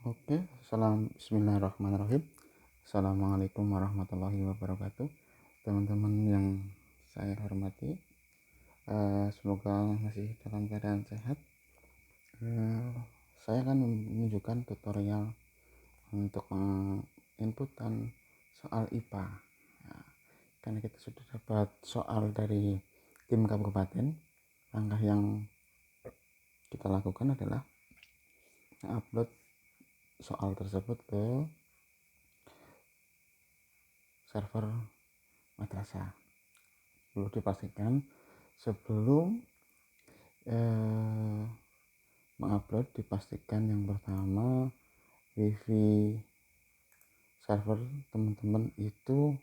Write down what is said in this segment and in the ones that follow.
Oke, Bismillahirrahmanirrahim. Assalamualaikum warahmatullahi wabarakatuh. Teman-teman yang saya hormati, semoga masih dalam keadaan sehat. Saya akan menunjukkan tutorial untuk menginputkan soal IPA. Nah, karena kita sudah dapat soal dari tim kabupaten, langkah yang kita lakukan adalah upload soal tersebut ke server madrasah. Perlu dipastikan sebelum mengupload, dipastikan yang pertama wifi server teman-teman itu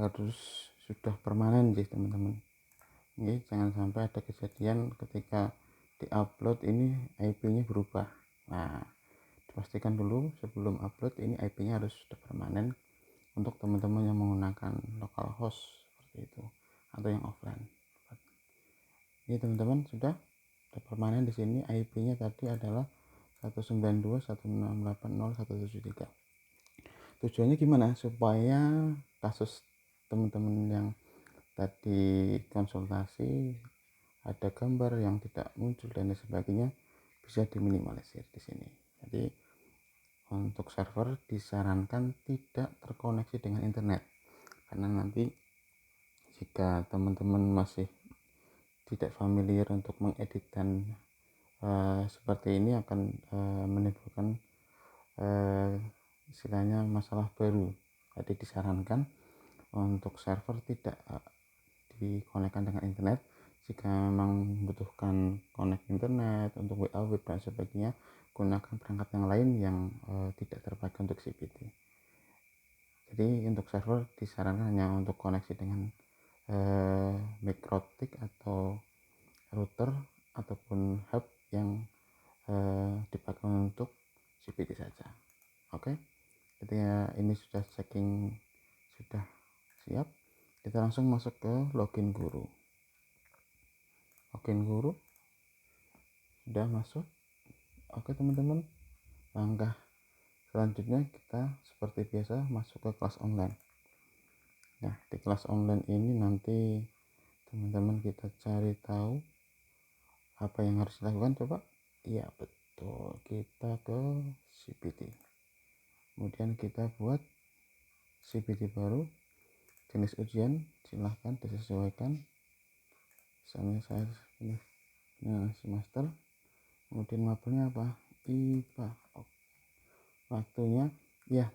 harus sudah permanen sih teman-teman. Jangan sampai ada kejadian ketika diupload ini IP-nya berubah. Nah, dipastikan dulu sebelum upload ini IP-nya harus sudah permanen untuk teman-teman yang menggunakan localhost seperti itu atau yang offline. Ini teman-teman sudah permanen. Di sini IP-nya tadi adalah 192.168.0.173. Tujuannya gimana? Supaya kasus teman-teman yang tadi konsultasi ada gambar yang tidak muncul dan sebagainya bisa diminimalisir di sini. Jadi untuk server disarankan tidak terkoneksi dengan internet, karena nanti jika teman-teman masih tidak familiar untuk mengedit dan seperti ini akan menimbulkan istilahnya masalah baru. Jadi disarankan untuk server tidak dikonekkan dengan internet. Jika memang membutuhkan konek internet untuk WA, web dan sebagainya, gunakan perangkat yang lain yang tidak terpakai untuk CPT. Jadi untuk server disarankan hanya untuk koneksi dengan MikroTik atau router ataupun hub yang dipakai untuk CPT saja. Oke, ketika ini sudah checking, sudah siap, kita langsung masuk ke login guru. Sudah masuk. Oke teman-teman, langkah selanjutnya kita seperti biasa masuk ke kelas online. Nah, di kelas online ini nanti teman-teman kita cari tahu apa yang harus dilakukan. Coba, iya betul, kita ke CPT, kemudian kita buat CPT baru. Jenis ujian silahkan disesuaikan, misalnya saya pilih semester. Kemudian mapelnya apa? IPA. Waktunya ya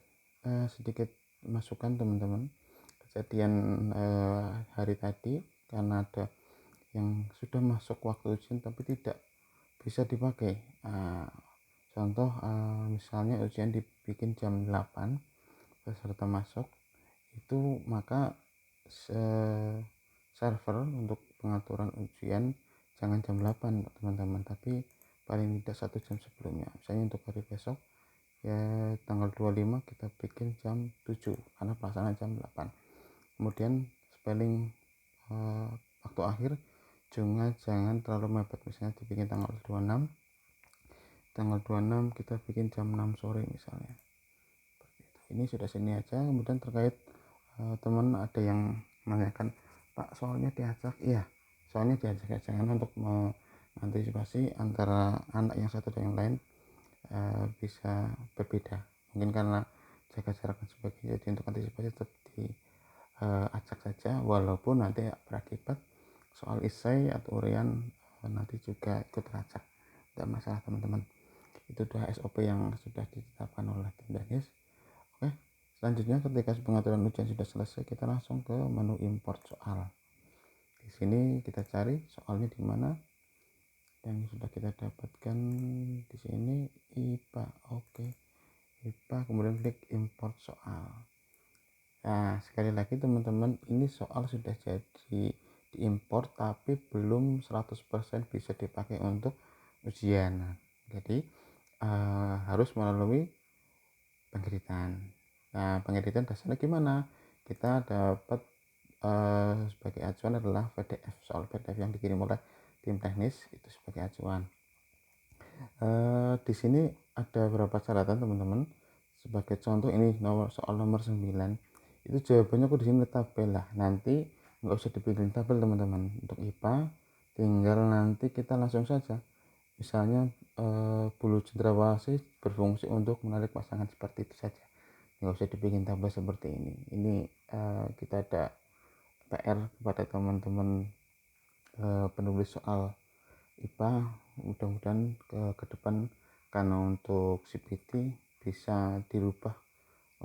sedikit masukan teman-teman, kejadian hari tadi karena ada yang sudah masuk waktu ujian tapi tidak bisa dipakai. Contoh misalnya ujian dibikin jam 8 peserta masuk itu, maka server untuk pengaturan ujian jangan jam 8 teman-teman, tapi paling tidak 1 jam sebelumnya. Misalnya untuk hari besok ya tanggal 25 kita bikin jam 7 karena pelaksanaan jam 8. Kemudian spelling waktu akhir juga jangan terlalu mepet, misalnya dibikin tanggal 26 kita bikin jam 6 sore misalnya. Ini sudah sini aja. Kemudian terkait teman ada yang menanyakan, Pak, soalnya diajak. Iya, soalnya diajak ya, jangan untuk mengantisipasi antara anak yang satu dan yang lain bisa berbeda. Mungkin karena jaga jarak dan sebagainya, jadi untuk antisipasi tetap diajak saja, walaupun nanti berakibat soal isai atau urian nanti juga ikut teracak, tidak masalah teman-teman. Itu adalah SOP yang sudah ditetapkan oleh tim teknis. Oke, selanjutnya ketika pengaturan ujian sudah selesai, kita langsung ke menu import soal. Di sini kita cari soalnya di mana yang sudah kita dapatkan. Di sini IPA. Oke, IPA, kemudian klik import soal. Nah, sekali lagi teman-teman, ini soal sudah jadi diimport tapi belum 100% bisa dipakai untuk ujian. Jadi harus melalui pengeditan. Nah, pengeditan dasarnya gimana? Kita dapat sebagai acuan adalah PDF, soal PDF yang dikirim oleh tim teknis itu sebagai acuan. Di sini ada beberapa catatan teman-teman. Sebagai contoh ini soal nomor 9 itu jawabannya aku di sini tabel lah, nanti nggak usah dibikin tabel teman-teman. Untuk IPA tinggal nanti kita langsung saja, misalnya bulu cendrawasih berfungsi untuk menarik pasangan, seperti itu saja, nggak usah dibikin tabel seperti ini. Kita ada PR kepada teman-teman penulis soal IPA, mudah-mudahan ke depan karena untuk CPT bisa dirubah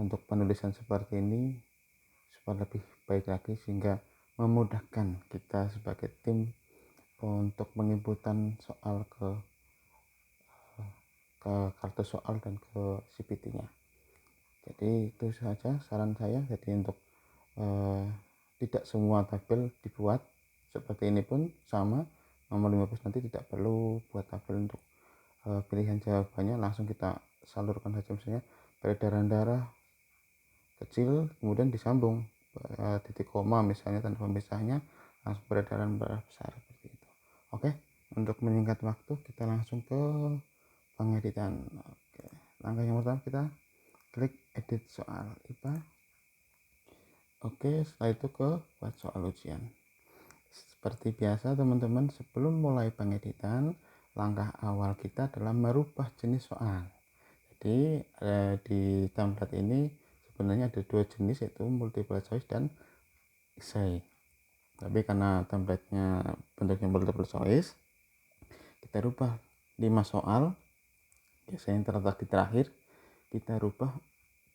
untuk penulisan seperti ini supaya lebih baik lagi, sehingga memudahkan kita sebagai tim untuk penginputan soal ke kartu soal dan ke CPT-nya. Jadi itu saja saran saya. Jadi untuk tidak semua tabel dibuat, seperti ini pun sama, nomor 15 nanti tidak perlu buat tabel untuk pilihan jawabannya, langsung kita salurkan saja, misalnya peredaran darah kecil kemudian disambung titik koma misalnya tanda pemisahnya, langsung peredaran darah besar, seperti itu. Oke, untuk menyingkat waktu kita langsung ke pengeditan. Oke, langkah yang pertama kita klik edit soal IPA. Oke, setelah itu ke buat soal ujian. Seperti biasa teman-teman, sebelum mulai pengeditan, langkah awal kita adalah merubah jenis soal. Jadi di template ini sebenarnya ada dua jenis, yaitu multiple choice dan essay. Tapi karena templatenya bentuknya multiple choice, kita rubah 5 soal biasanya yang terletak di terakhir, kita rubah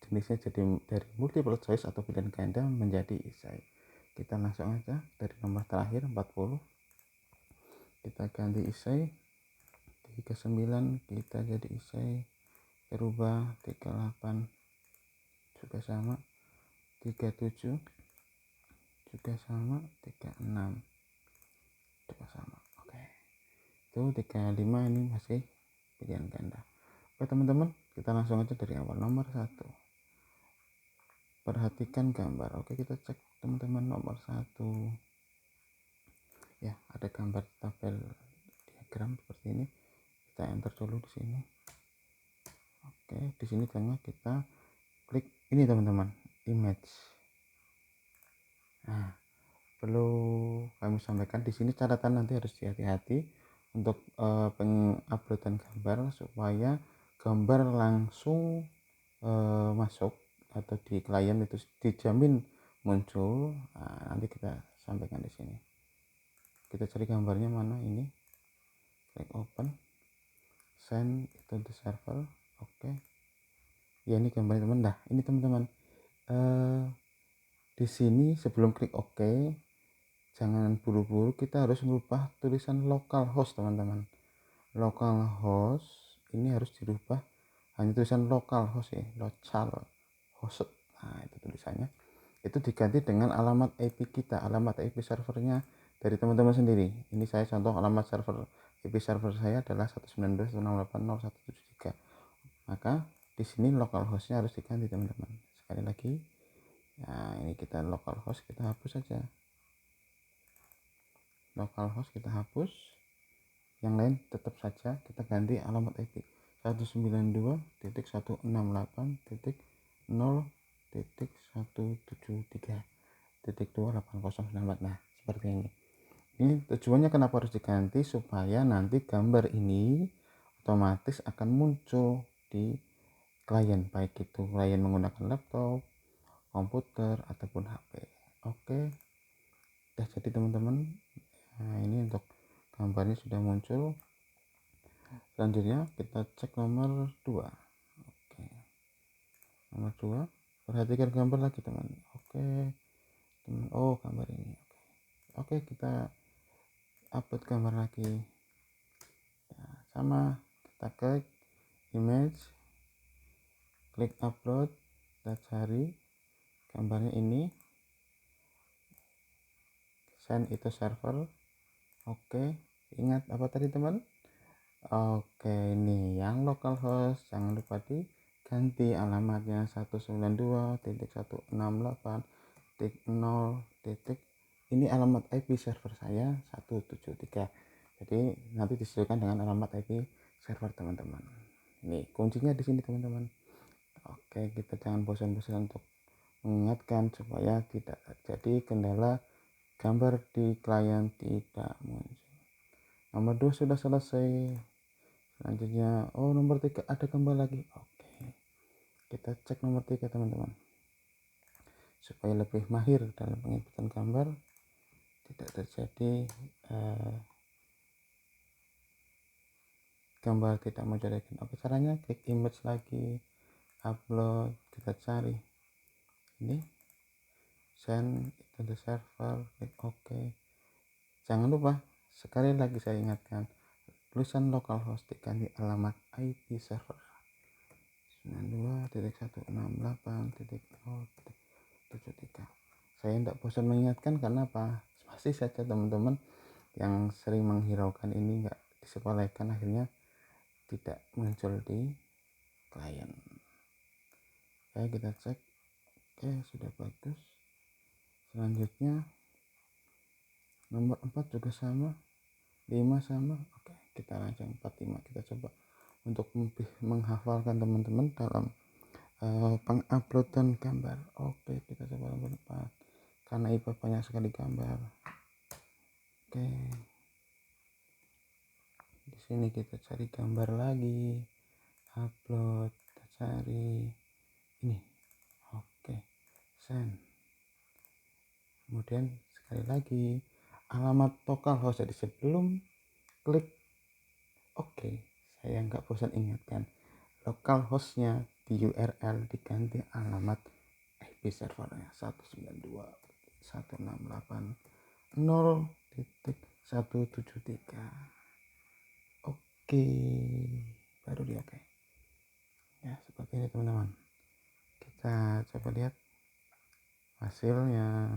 jenisnya jadi dari multiple choice atau pilihan ganda menjadi essay. Kita langsung aja dari nomor terakhir 40 kita ganti essay, 39 kita jadi essay, rubah 38 juga sama, 37 juga sama, 36 juga sama. Oke, itu 35 ini masih pilihan ganda. Oke teman-teman, kita langsung aja dari awal. Nomor 1, perhatikan gambar. Oke, kita cek teman-teman nomor 1 ya, ada gambar tabel diagram seperti ini. Kita enter dulu di sini. Oke, di sini tengah kita klik ini teman-teman, image. Nah, perlu kami sampaikan di sini catatan, nanti harus hati-hati untuk penguploadan gambar supaya gambar langsung masuk atau di klien itu dijamin muncul. Nah, nanti kita sampaikan di sini. Kita cari gambarnya mana, ini klik open, send itu the server. Oke ya, ini gambarnya teman. Nah ini teman-teman, di sini sebelum klik OK jangan buru-buru, kita harus merubah tulisan localhost teman-teman. Localhost ini harus dirubah hanya tulisan localhost ya, localhost. Nah itu tulisannya, itu diganti dengan alamat IP kita, alamat IP servernya dari teman-teman sendiri. Ini saya contoh alamat server, IP server saya adalah 192.168.0.173. Maka di sini localhostnya harus diganti teman-teman. Sekali lagi, nah ini kita localhost kita hapus saja, localhost kita hapus, yang lain tetap saja kita ganti alamat IP 192.168.0.173.28094. Nah seperti ini. Ini tujuannya kenapa harus diganti, supaya nanti gambar ini otomatis akan muncul di klien, baik itu klien menggunakan laptop, komputer ataupun HP. Oke, udah jadi teman-teman. Nah ini untuk gambarnya sudah muncul. Selanjutnya kita cek nomor 2. Oke, nomor 2, perhatikan gambar lagi teman. Oke teman, oh gambar ini. Oke, kita upload gambar lagi. Nah, sama, kita klik image, klik upload, kita cari gambarnya ini, send itu server. Oke, ingat apa tadi teman? Oke, ini yang localhost, jangan lupa diganti alamatnya 192.168.0. Ini alamat IP server saya 173. Jadi nanti disesuaikan dengan alamat IP server teman-teman. Ini kuncinya di sini teman-teman. Oke, kita jangan bosan-bosan untuk mengingatkan supaya tidak terjadi kendala gambar di klien tidak muncul. Nomor 2 sudah selesai. Selanjutnya, nomor 3 ada gambar lagi. Oke, kita cek nomor 3 teman-teman, supaya lebih mahir dalam penginputan gambar, tidak terjadi gambar tidak menjadikan. Oke, caranya klik image lagi, upload, kita cari ini, send to the server, klik OK. Jangan lupa, sekali lagi saya ingatkan, tulisan localhost diganti alamat IP server 92.168.0.73. Saya tidak bosan mengingatkan karena apa? Pasti saja teman-teman yang sering menghiraukan ini nggak disepelekan, akhirnya tidak muncul di klien. Oke, kita cek. Oke, sudah bagus. Selanjutnya nomor 4 juga sama, 5 sama. Oke, kita langsung 45. Kita coba untuk lebih menghafalkan teman-teman dalam penguploadan gambar. Oke, kita coba nomor 4 karena IPA banyak sekali gambar. Oke, di sini kita cari gambar lagi, upload, kita cari ini. Oke, send. Kemudian sekali lagi alamat localhost. Jadi sebelum klik OK, saya nggak bosan ingatkan, localhostnya di URL diganti alamat IP servernya 192.168.0.173. Oke, baru di OK ya, seperti ini teman-teman. Kita coba lihat hasilnya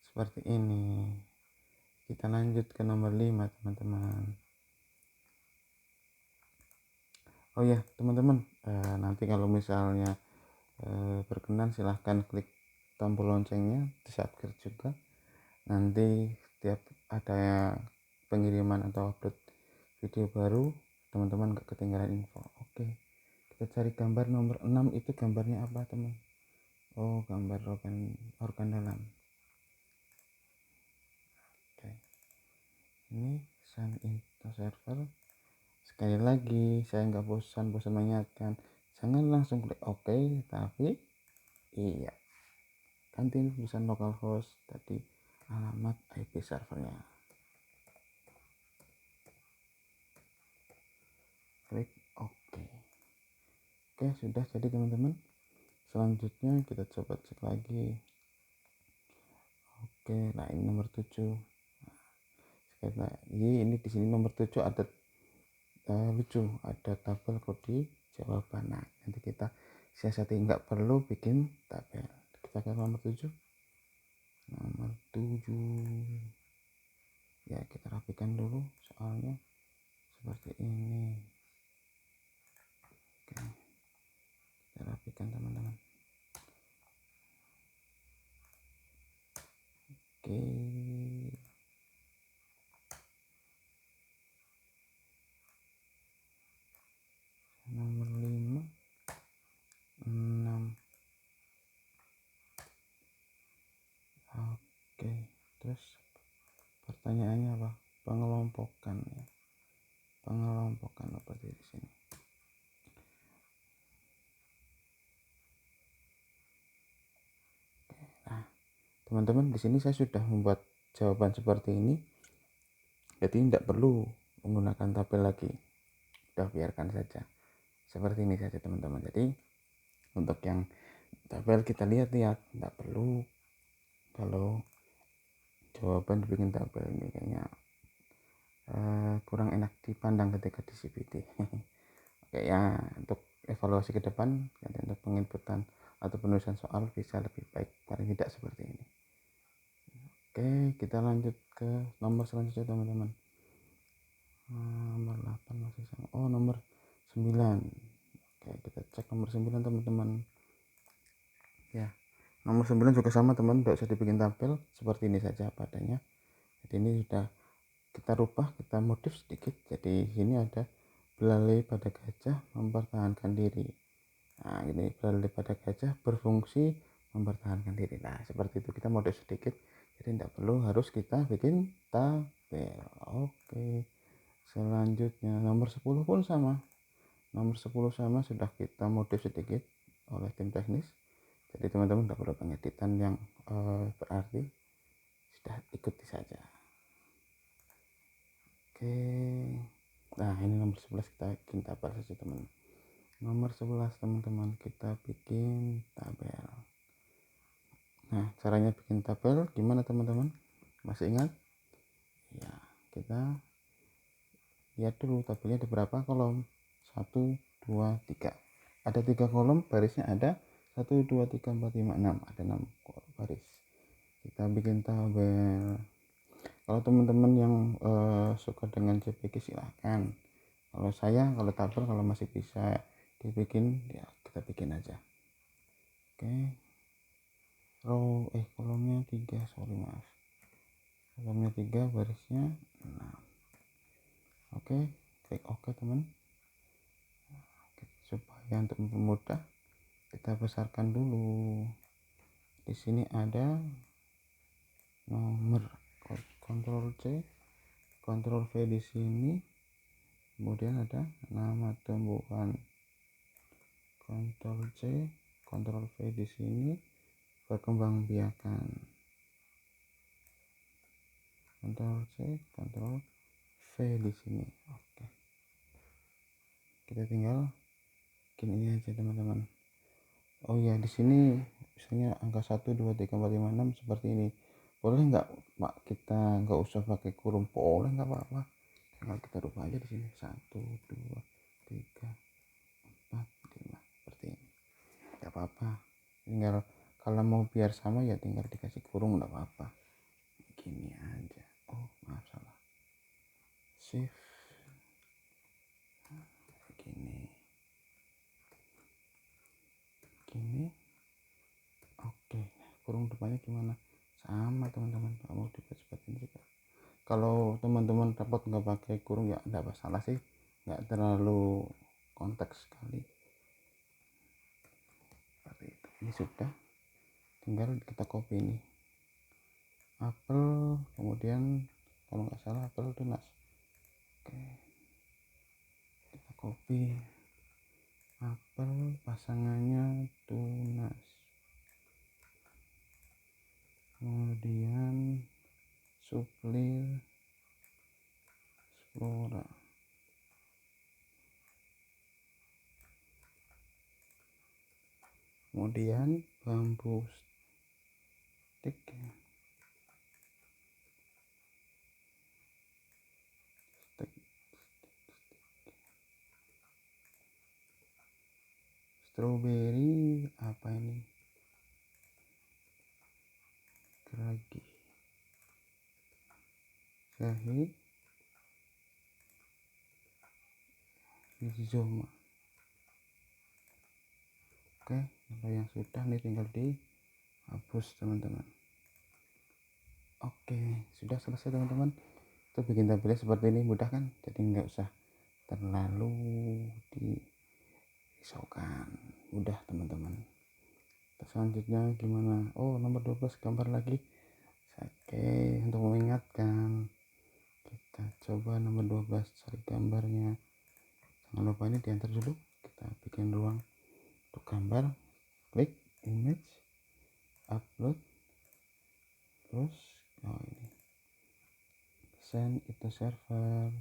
seperti ini. Kita lanjut ke nomor 5 teman-teman. Oh ya teman-teman, nanti kalau misalnya berkenan silahkan klik tombol loncengnya, di-subscribe juga. Nanti setiap ada pengiriman atau upload video baru, teman-teman gak ketinggalan info. Oke, kita cari gambar nomor 6. Itu gambarnya apa teman? Gambar organ dalam. Oke, ini send into server. Sekali lagi saya nggak bosan mengingatkan, jangan langsung klik OK, tapi ganti tulisan localhost tadi alamat IP servernya, klik OK. Oke, sudah jadi teman-teman. Selanjutnya kita coba cek lagi. Oke, nah ini nomor 7. Sekali lagi, ini di sini nomor 7 ada lucu, ada tabel kode jawaban. Nah, nanti kita siasati, nggak perlu bikin tabel. Kita ke nomor 7 ya, kita rapikan dulu soalnya seperti ini. Oke, kita rapikan teman-teman. Oke, nomor 5, 6. Oke, terus pertanyaannya apa? Pengelompokan ya. Pengelompokan seperti di sini. Nah, teman-teman, di sini saya sudah membuat jawaban seperti ini. Jadi tidak perlu menggunakan tabel lagi. Udah biarkan saja. Seperti ini saja teman-teman. Jadi untuk yang tabel kita lihat-lihat, tidak perlu. Kalau jawaban dibikin tabel ini kayaknya kurang enak dipandang ketika di CPT. Oke ya, untuk evaluasi ke depan, untuk penginputan atau penulisan soal bisa lebih baik, paling tidak seperti ini. Oke, kita lanjut ke nomor selanjutnya teman-teman. Nomor 8 masih sama. Nomor 9. Oke, kita cek nomor 9 teman-teman ya. Nomor 9 juga sama teman, tidak usah dibikin tabel, seperti ini saja padanya. Jadi ini sudah kita rubah, kita modif sedikit. Jadi sini ada belalai pada gajah mempertahankan diri. Nah, ini belalai pada gajah berfungsi mempertahankan diri. Nah, seperti itu, kita modif sedikit, jadi tidak perlu harus kita bikin tabel. Oke, selanjutnya nomor 10 pun sama. Nomor 10 sama, sudah kita modif sedikit oleh tim teknis, jadi teman-teman tidak perlu pengeditan yang berarti, sudah ikuti saja. Oke, nah ini nomor 11 kita bikin tabel saja teman. Nomor 11 teman-teman, kita bikin tabel. Nah, caranya bikin tabel gimana teman-teman? Masih ingat? Ya, kita lihat dulu tabelnya ada berapa kolom. 1, 2, 3. Ada 3 kolom, barisnya ada 1, 2, 3, 4, 5, 6. Ada 6 baris. Kita bikin tabel. Kalau teman-teman yang suka dengan JPG silahkan. Kalau saya, kalau tabel, kalau masih bisa dibikin, ya kita bikin aja. Oke. Kolomnya 3, sorry maaf. Kolomnya 3, barisnya 6. Oke, klik OK teman. Supaya untuk mempermudah, kita besarkan dulu. Di sini ada nomor, Ctrl C, Ctrl V di sini. Kemudian ada nama tumbuhan, Ctrl C, Ctrl V di sini. Perkembangbiakan, Ctrl C, Ctrl V di sini. Oke, kita tinggal bikin ini aja teman-teman. Oh ya, di sini misalnya angka 1, 2, 3, 4, 5, 6 seperti ini. Boleh nggak Pak, kita nggak usah pakai kurung? Boleh, nggak apa-apa. Tinggal kita rubah aja di sini 1, 2, 3, 4, 5 seperti ini. Nggak apa-apa. Tinggal kalau mau biar sama ya tinggal dikasih kurung, nggak apa-apa. Gini aja. Oh maaf, salah. Shift gini. Oke, kurung depannya gimana? Sama teman-teman, mau dibuat seperti ini juga. Kalau teman-teman dapat nggak pakai kurung ya nggak masalah sih, nggak terlalu konteks sekali. Seperti itu. Ini sudah, tinggal kita copy ini apel, kemudian kalau nggak salah apel tunas. Oke, kita copy apel, pasangannya tunas, kemudian suplir flora, kemudian bambu stick, strawberry apa ini, geragi, jahe, rizoma. Oke, kalau yang sudah nih tinggal dihapus teman-teman. Oke, sudah selesai teman-teman. Itu bikin tabelnya seperti ini, mudah kan? Jadi nggak usah terlalu dirisaukan, mudah teman-teman. Selanjutnya gimana? Oh, nomor 12 gambar lagi. Oke, untuk mengingatkan, kita coba nomor 12 cari gambarnya. Jangan lupa ini diantar dulu. Kita bikin ruang untuk gambar. Klik image, upload, terus ini send itu server.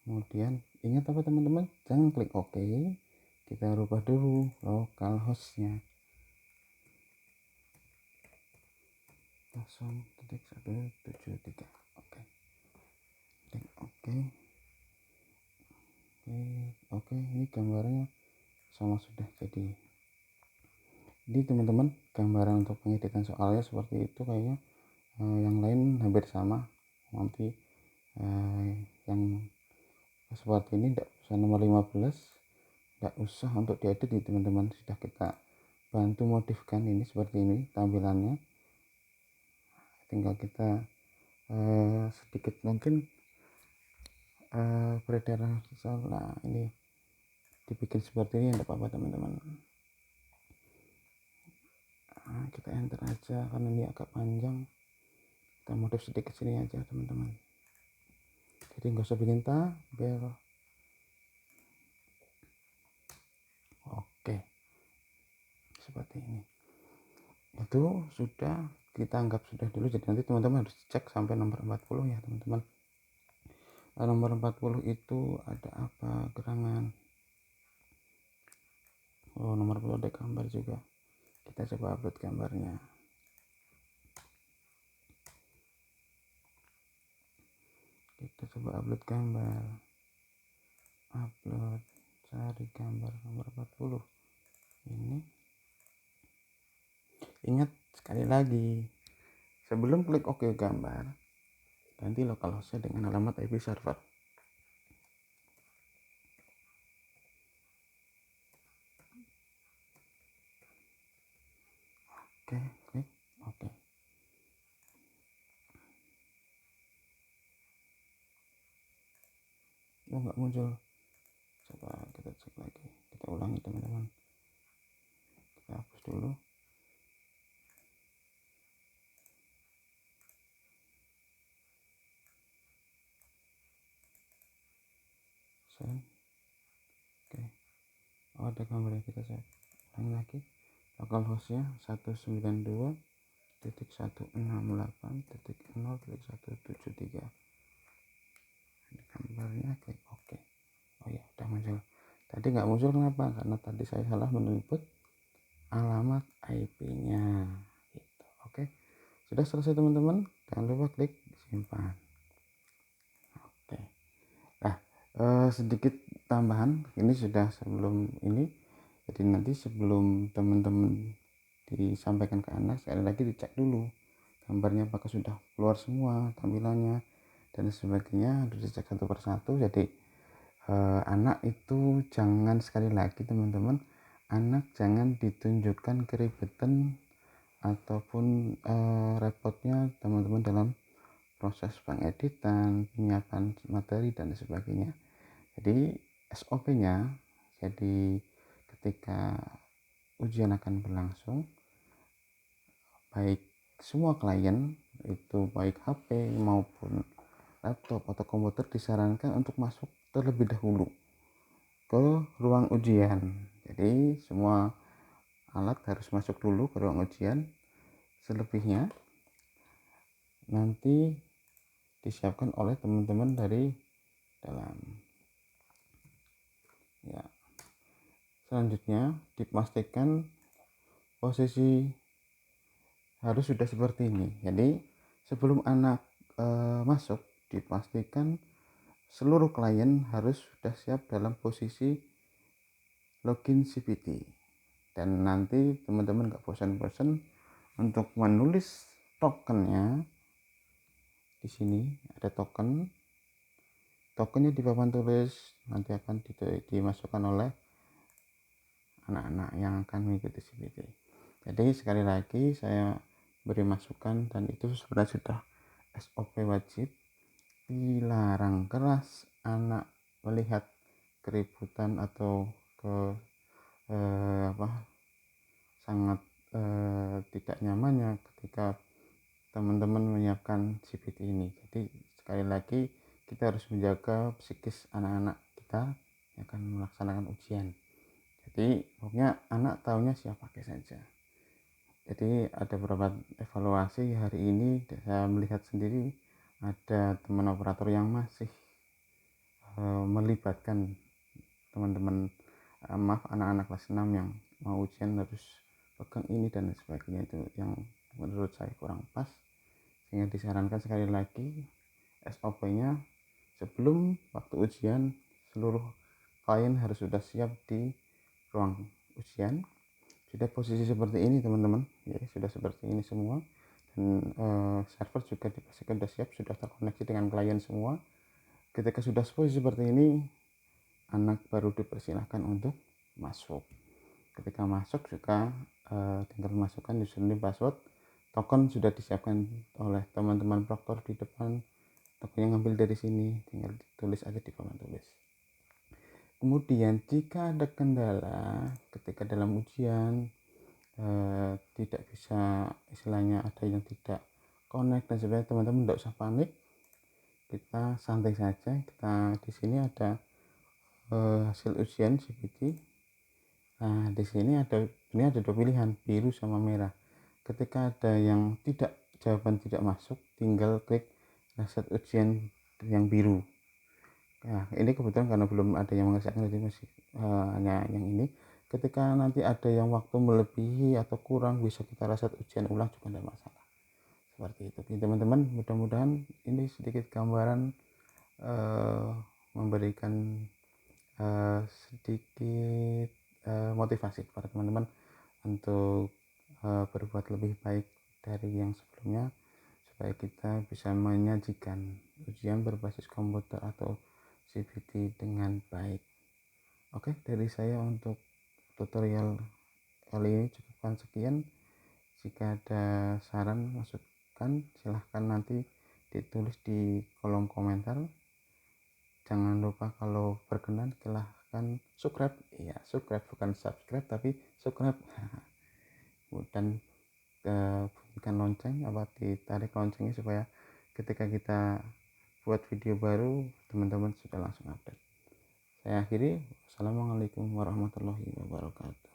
Kemudian ingat apa teman-teman, jangan klik OK, kita rubah dulu localhostnya 0.173. Oke, klik OK. Oke, ini gambarnya sama sudah jadi. Jadi teman-teman, gambaran untuk pengeditan soalnya seperti itu kayaknya. Yang lain hampir sama. Nanti yang seperti ini tidak usah nomor 15, tidak usah untuk diedit nih teman-teman, sudah kita bantu modifkan ini seperti ini tampilannya. Tinggal kita sedikit mungkin beredar. Nah, ini dibikin seperti ini, tidak apa-apa teman-teman. Nah, kita enter aja karena ini agak panjang, kita modif sedikit sini aja teman-teman, jadi nggak usah bikin tabel. Oke, seperti ini. Itu sudah kita anggap sudah dulu, jadi nanti teman-teman harus cek sampai nomor 40 ya teman-teman. Nomor 40 itu ada apa gerangan. Oh, nomor 40 ada gambar juga, kita coba upload gambarnya. Kita coba upload gambar, upload, cari gambar nomor 40 ini. Ingat sekali lagi, sebelum klik OK gambar, ganti localhost dengan alamat IP server. Oke, klik OK. Oh, nggak muncul. Coba kita cek lagi, kita ulangi teman-teman. Kita hapus dulu. Save. Oke. Oh, ada gambarnya, kita save. Ulangi lagi. Localhostnya 192.168.0.173. Ini gambarnya, klik OK. Oh ya, udah muncul. Tadi nggak muncul kenapa? Karena tadi saya salah menyebut alamat IP-nya gitu. Oke, sudah selesai teman-teman, jangan lupa klik simpan. Oke, nah sedikit tambahan, ini sudah sebelum ini, jadi nanti sebelum teman-teman disampaikan ke anak, sekali lagi dicek dulu gambarnya apakah sudah keluar semua tampilannya dan sebagainya, harus dicek satu persatu. Jadi anak itu jangan, sekali lagi teman-teman, anak jangan ditunjukkan keribetan ataupun repotnya teman-teman dalam proses pengeditan, penyiapan materi dan sebagainya. Jadi SOP-nya, jadi ketika ujian akan berlangsung, baik semua klien itu baik HP maupun laptop atau komputer disarankan untuk masuk terlebih dahulu ke ruang ujian. Jadi semua alat harus masuk dulu ke ruang ujian, selebihnya nanti disiapkan oleh teman-teman dari dalam ya. Selanjutnya dipastikan posisi harus sudah seperti ini. Jadi sebelum anak masuk, dipastikan seluruh klien harus sudah siap dalam posisi login CPT. Dan nanti teman-teman gak bosan-bosan untuk menulis tokennya. Di sini ada tokennya di papan tulis, nanti akan dimasukkan oleh anak-anak yang akan mengikuti CPT. Jadi sekali lagi saya beri masukan, dan itu sebenarnya sudah SOP wajib, dilarang keras anak melihat keributan atau sangat tidak nyamannya ketika teman-teman menyiapkan CPT ini. Jadi sekali lagi kita harus menjaga psikis anak-anak kita yang akan melaksanakan ujian. Jadi pokoknya anak tahunya siap pakai saja. Jadi ada beberapa evaluasi hari ini, saya melihat sendiri ada teman operator yang masih melibatkan teman-teman anak-anak kelas 6 yang mau ujian harus pegang ini dan sebagainya, itu yang menurut saya kurang pas, sehingga disarankan sekali lagi SOP-nya sebelum waktu ujian seluruh klien harus sudah siap di ruang ujian, sudah posisi seperti ini teman-teman ya, sudah seperti ini semua, dan server juga dipastikan sudah siap, sudah terkoneksi dengan klien semua. Ketika sudah posisi seperti ini, anak baru dipersilahkan untuk masuk. Ketika masuk juga tinggal masukkan username, password, token sudah disiapkan oleh teman-teman proktor di depan, tokonya ngambil dari sini, tinggal tulis aja di kolom tulis. Kemudian jika ada kendala ketika dalam ujian, tidak bisa, istilahnya ada yang tidak connect dan sebagainya, teman-teman tidak usah panik, kita santai saja. Kita di sini ada hasil ujian CPT. Nah, di sini ada dua pilihan, biru sama merah. Ketika ada yang jawaban tidak masuk, tinggal klik reset ujian yang biru. Nah, ini kebetulan karena belum ada yang mengerjakan, jadi masih hanya yang ini. Ketika nanti ada yang waktu melebihi atau kurang, bisa kita reset ujian ulang juga tidak masalah. Seperti itu. Jadi, teman-teman, mudah-mudahan ini sedikit gambaran, memberikan sedikit motivasi kepada teman-teman untuk berbuat lebih baik dari yang sebelumnya, supaya kita bisa menyajikan ujian berbasis komputer atau CPT dengan baik. Oke, dari saya untuk tutorial kali ini cukupkan sekian. Jika ada saran masukan, silahkan nanti ditulis di kolom komentar. Jangan lupa kalau berkenan silahkan subscribe, ya subscribe, bukan subscribe tapi subscribe. Dan bunyikan lonceng, ditarik loncengnya supaya ketika kita buat video baru, teman-teman sudah langsung update. Saya akhiri. Assalamualaikum warahmatullahi wabarakatuh.